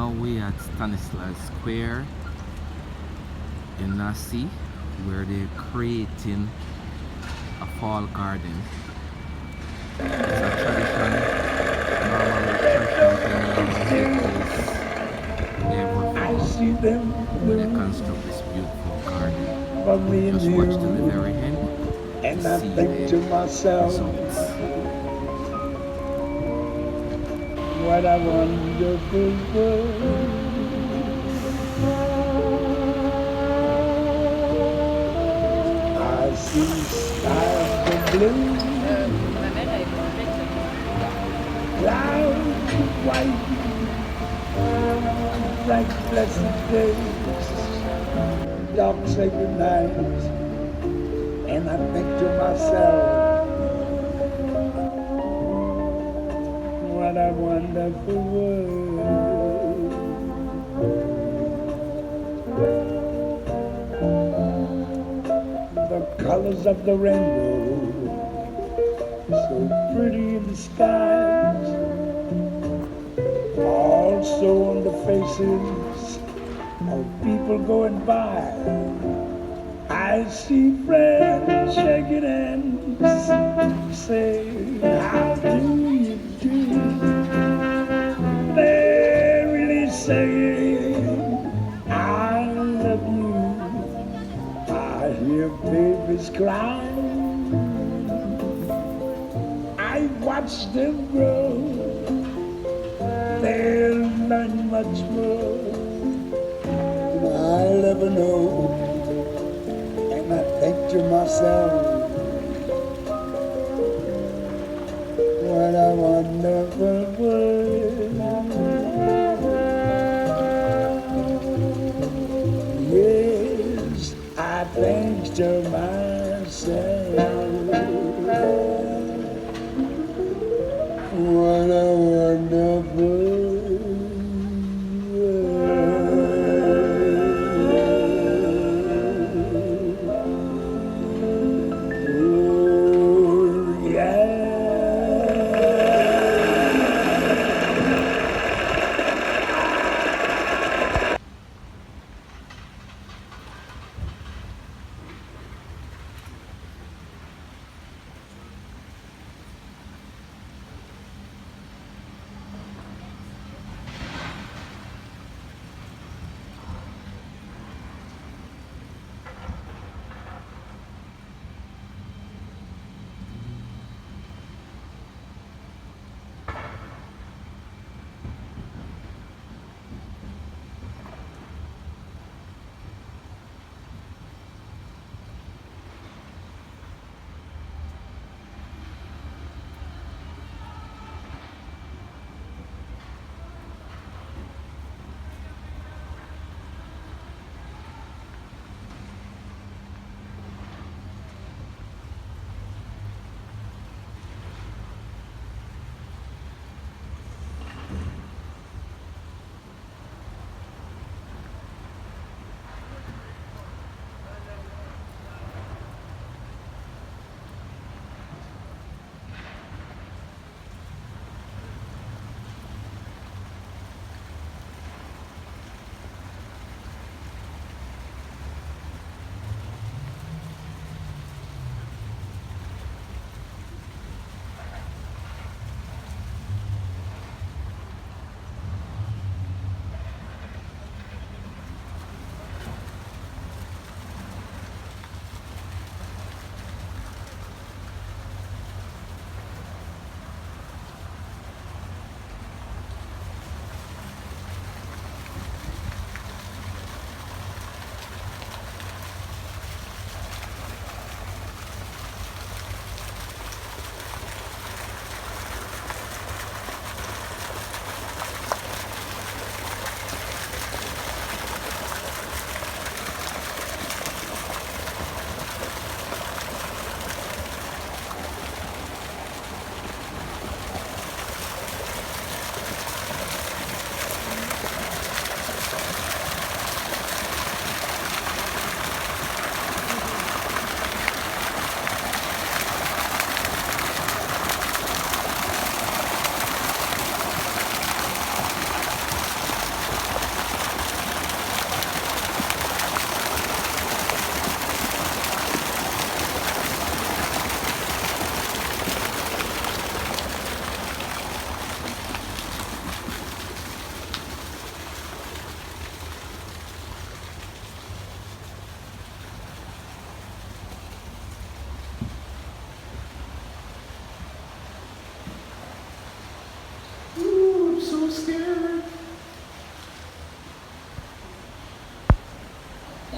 now we at Stanislas Square in Nasi, where they're creating a fall garden. It's a tradition, normally traditional thing every fall, where they construct this beautiful garden. Just watch till the very end And to I see think the to myself, results. what a wonderful world. I see skies of blue, clouds of white, like blessed days, dark sacred nights. And I think to myself, what a wonderful world. The colors of the rainbow, so pretty in the skies, also on the faces of people going by. I see friends shaking hands, saying, how do you do? They're really saying, I love you. I hear babies cry. I watch them grow. They'll learn much more than I'll ever know. And I think to myself, what a wonderful world. Yes, I think to myself, what a wonderful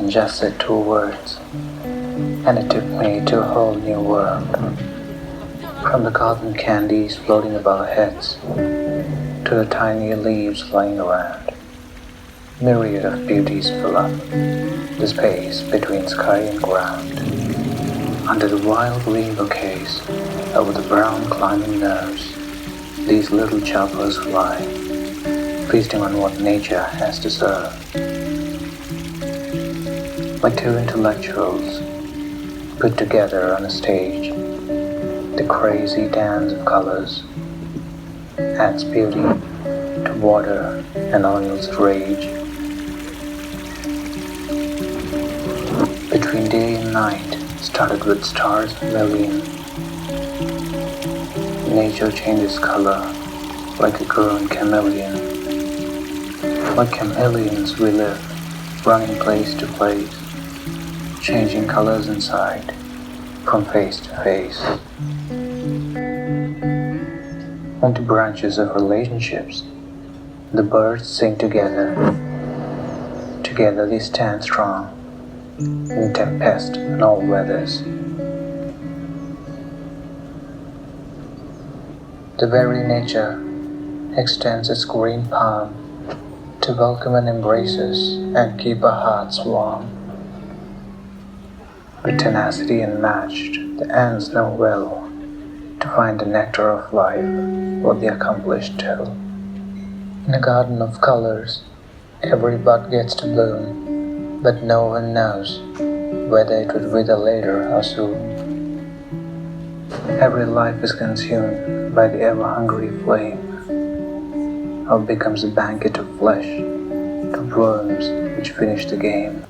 and just said 2 words, and it took me to a whole new world. From the cotton candies floating above our heads, to the tiny leaves flying around, myriad of beauties fill up the space between sky and ground. Under the wild green bouquets, over the brown climbing nerves, these little choppers fly, feasting on what nature has to serve. Like 2 intellectuals put together on a stage, the crazy dance of colors adds beauty to water and oil's rage. Between day and night, started with stars a million. Nature changes color like a grown chameleon. Like chameleons we live, running place to place, changing colors inside, from face to face. On the branches of relationships, the birds sing together. Together they stand strong, in tempest and all weathers. The very nature extends its green palm to welcome and embrace us and keep our hearts warm. With tenacity unmatched, the ants know well to find the nectar of life, what the accomplished tell. In a garden of colors, every bud gets to bloom, but no one knows whether it would wither later or soon. Every life is consumed by the ever-hungry flame, or becomes a banquet of flesh to worms which finish the game.